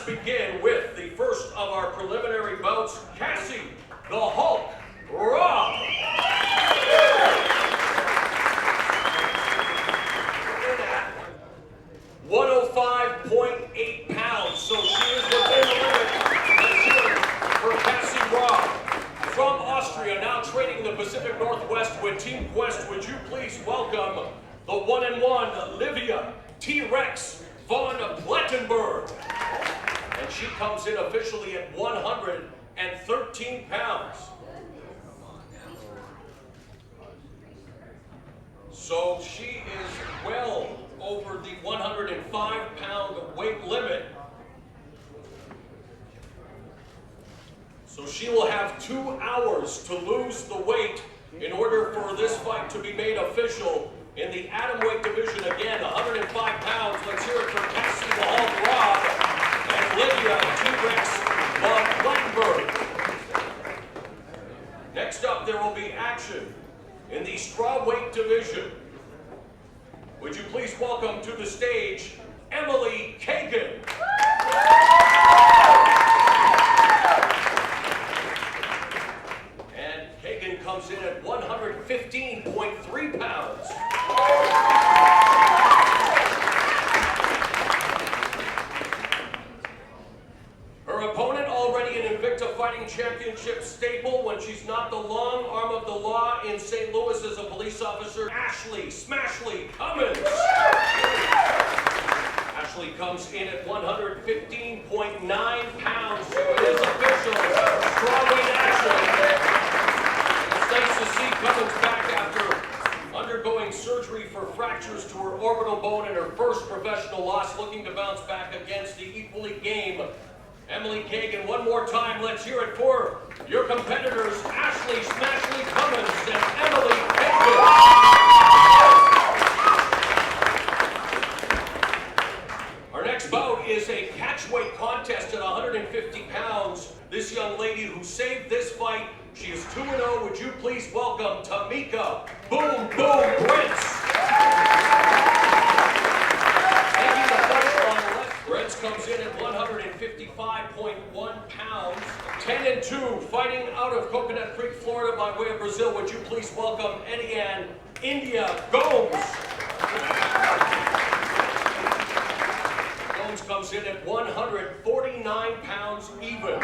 begin with the first of our preliminary bouts, Cassie, the Hulk, Robb. 105.8 pounds, so she is within the limit. Let's hear it for Cassie Robb. From Austria, now training the Pacific Northwest with Team Quest, would you please welcome the 1-1 Livia T-Rex von Plettenberg. And she comes in officially at 113 pounds. So she is well over the 105-pound weight limit. So she will have 2 hours to lose the weight in order for this fight to be made official in the atomweight division. Again, 105 pounds. Let's hear it for Cassie the Hulk Robb and Livia T-Rex von Plettenberg. Next up, there will be action in the strawweight division. Would you please welcome to the stage Emily Kagan. And Kagan comes in at 115.3 pounds. Her opponent, already an Invicta Fighting Championship staple when she's not the long arm of the law in St. Louis as a police officer, Ashley Smashly Cummins. Ashley comes in at 115.9 pounds. It is official. Strawweight Ashley. It's nice to see Cummins back after undergoing surgery for fractures to her orbital bone in her first professional loss, looking to bounce back against the equally game Emily Kagan. One more time, let's hear it for your competitors, Ashley Smashly Cummins and Emily Kagan. Our next bout is a catchweight contest at 150 pounds. This young lady who saved this fight, she is 2-0. Would you please welcome Tamika Boom Boom Brents. Taking the fight on the left, Brents comes in at 155.1 pounds. 10-2, fighting out of Coconut Creek, Florida by way of Brazil. Would you please welcome Ediane India Gomes. Gomes comes in at 149 pounds even.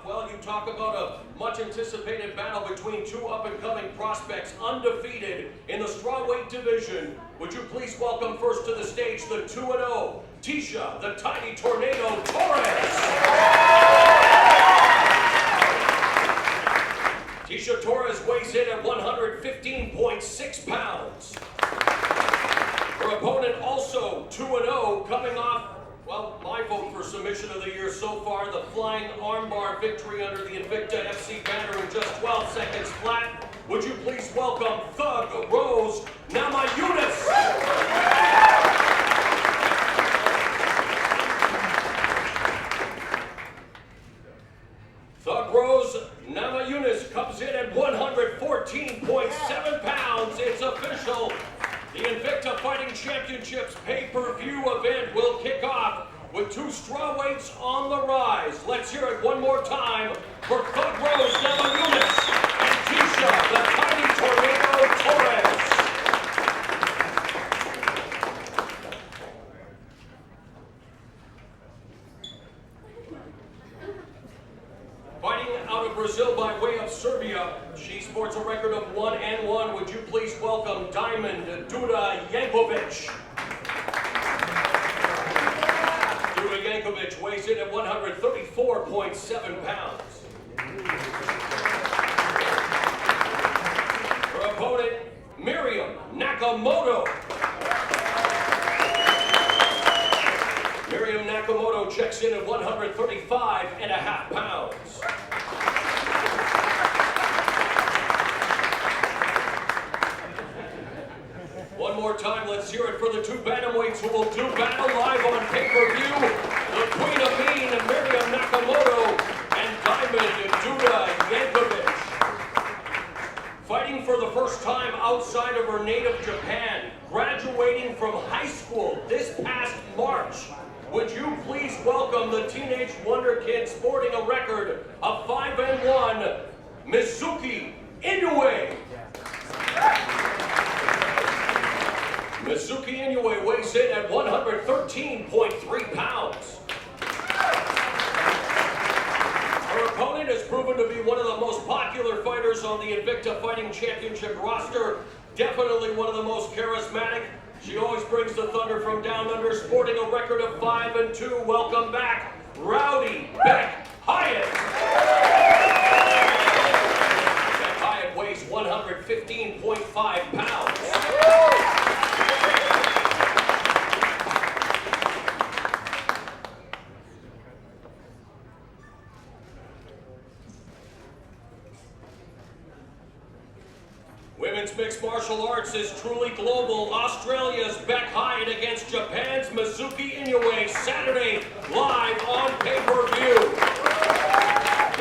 Well, you talk about a much-anticipated battle between two up-and-coming prospects, undefeated in the strawweight division. Would you please welcome first to the stage the 2-0, Tisha, the Tiny Tornado Torres. Tisha Torres weighs in at 115.6 pounds. Her opponent also 2-0, coming off, well, my vote for submission of the year so far, the flying armbar victory under the Invicta FC banner in just 12 seconds flat. Would you please welcome Thug Rose Namajunas. Thug Rose Namajunas comes in at 114.7 pounds. It's official. The Invicta Fighting Championships pay-per-view event will kick off with two strawweights on the rise. Let's hear it one more time for Thug Rose Namajunas and Tisha, the Tiny Tornado Torres. Fighting out of Brazil by way of Serbia, she sports a record of 1-1. Would you please welcome Diamond Duda Yankovic. Duda Yankovic weighs in at 134.7 pounds. Her opponent, Miriam Nakamoto. Miriam Nakamoto checks in at 135.5 pounds. One more time, let's hear it for the two bantamweights who will do battle live on pay-per-view. The Queen of Mean, Miriam Nakamoto, and outside of her native Japan, graduating from high school this past March. Would you please welcome the Teenage Wonderkid sporting a record of 5-1, Mizuki Inoue. Mizuki Inoue weighs in at 113.3 pounds. Her opponent has proven to be one of the most popular fighters on the Invicta Fighting Championship roster. Definitely one of the most charismatic. She always brings the thunder from down under, sporting a record of 5-2. Welcome back, Rowdy Beck Hyatt. Beck Hyatt weighs 115.5 pounds. Women's mixed martial arts is truly global. Australia's Beck Hyatt against Japan's Mizuki Inoue, Saturday, live on pay-per-view.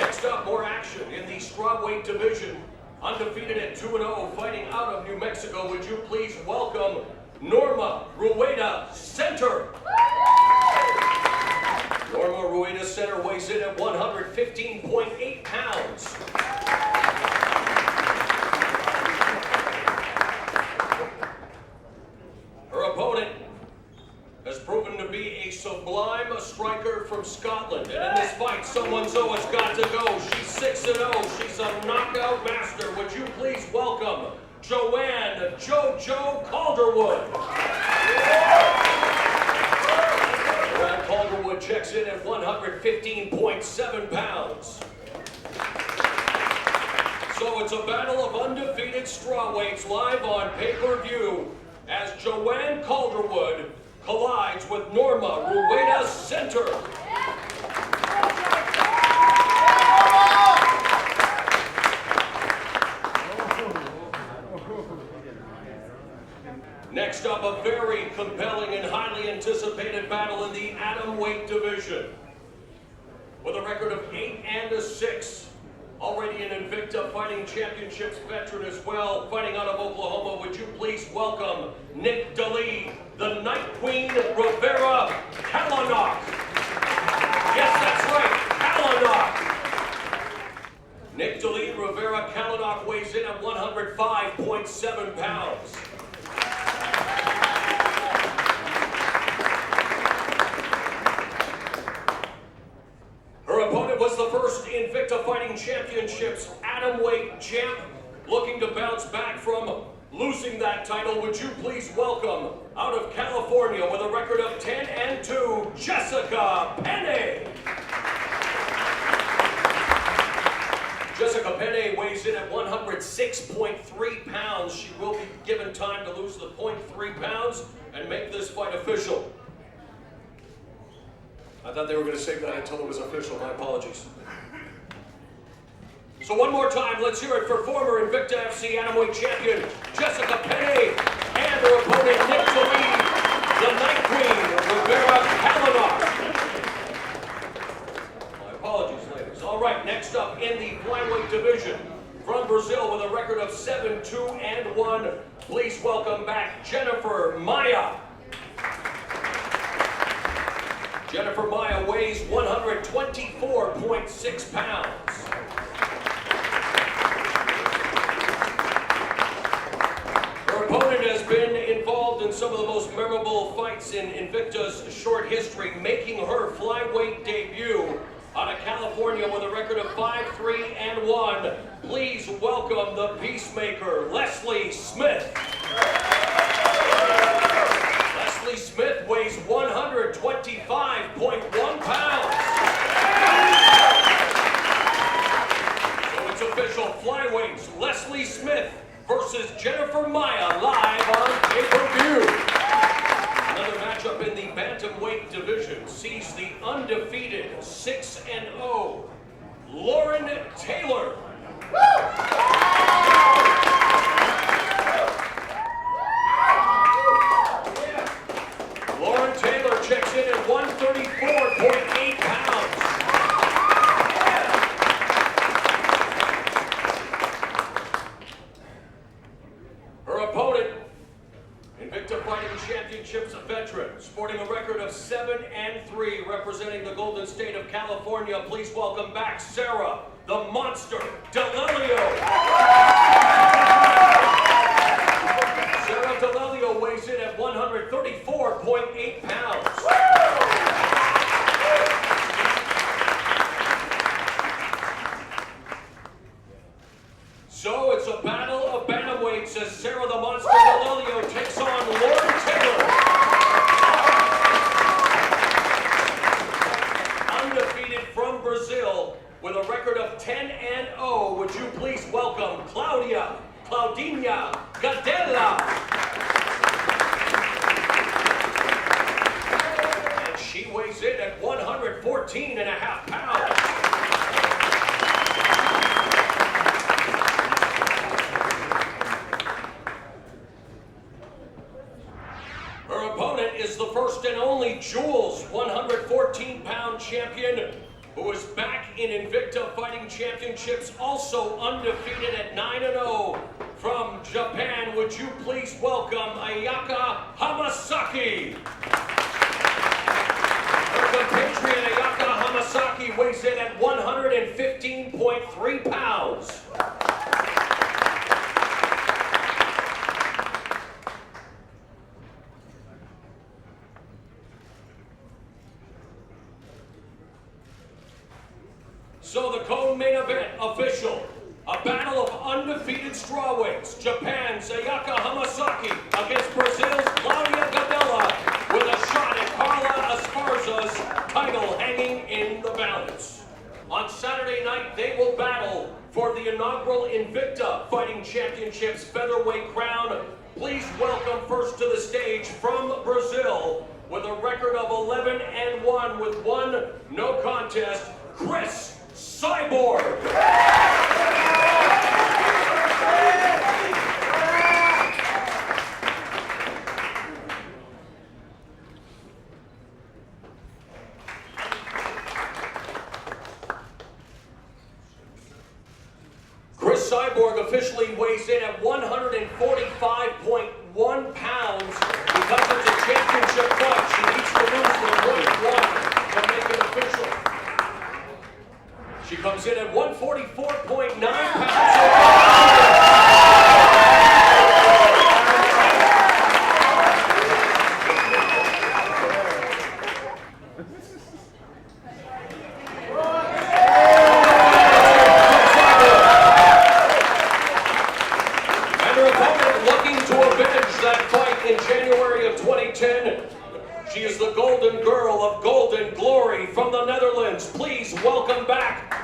Next up, more action in the strawweight division. Undefeated at 2-0, fighting out of New Mexico. Would you please welcome Norma Rueda Center. Norma Rueda Center weighs in at 115.8 pounds. Has proven to be a sublime striker from Scotland. And in this fight, someone's always got to go. She's 6-0. She's a knockout master. Would you please welcome Joanne JoJo Calderwood. Joanne Calderwood checks in at 115.7 pounds. So it's a battle of undefeated strawweights live on pay-per-view as Joanne Calderwood collides with Norma Rueda Center. Next up, a very compelling and highly anticipated battle in the atomweight division. With a record of 8-6, already an Invicta Fighting Championships veteran as well, fighting out of Oklahoma, would you please welcome Nick DeLee, the Night Queen Rivera Kalanock. Yes, that's right, Kalanock. Nick DeLee Rivera Kalanock weighs in at 105.7 pounds. Her opponent was the first Invicta Fighting Championships atomweight champ, looking to bounce back from losing that title. Would you please welcome, out of California with a record of 10-2, Jessica Penne. Jessica Penne weighs in at 106.3 pounds. She will be given time to lose the 0.3 pounds and make this fight official. I thought they were going to save that until it was official. My apologies. So one more time, let's hear it for former Invicta FC Atomweight champion Jessica Penne and her opponent Nick DeLee, the Night Queen Rivera Kalanock. My apologies, ladies. All right, next up in the flyweight division, from Brazil with a record of 7-2-1, please welcome back Jennifer Maia. Jennifer Maia weighs 124.6 pounds. Her opponent has been involved in some of the most memorable fights in Invicta's short history, making her flyweight debut out of California with a record of 5-3-1. Please welcome the Peacemaker, Leslie Smith. Leslie Smith weighs 125.1 pounds. So it's official, flyweights, Leslie Smith versus Jennifer Maia, live on pay-per-view. Another matchup in the bantamweight division sees the undefeated 6-0 Lauren Taylor. Lauren Taylor checks in at 134.8 pounds. representing the Golden State of California, please welcome back Sarah, the Monster DeLelio. Sarah DeLelio weighs in at 134.8 pounds. So it's a battle of bantamweights as Sarah the Monster DeLelio takes on Lord Taylor. Undefeated from Brazil with a record of 10-0, would you please welcome Claudinha Gadella. And she weighs in at 114.5 pounds. Her opponent is the first and only Jules, 114-pound champion, who is back in Invicta Fighting Championships, also undefeated at 9-0. From Japan, would you please welcome Ayaka Hamasaki. Her compatriot Ayaka Hamasaki weighs in at 115.3 pounds. So the co-main event official, a battle of undefeated strawweights. Japan's Ayaka Hamasaki against Brazil's Claudinha Gadella, with a shot at Carla Esparza's title hanging in the balance. On Saturday night, they will battle for the inaugural Invicta Fighting Championships featherweight crown. Please welcome first to the stage from Brazil, with a record of 11-1 with one no contest, Chris Cyborg. Chris Cyborg officially weighs in at 145.1 pounds. Because it's a championship fight, she needs to lose the .1 to make it official. She comes in at 144.9 pounds. And her opponent looking to avenge that fight in January of 2010. She is the Golden Girl of Golden Glory from the Netherlands. Please welcome back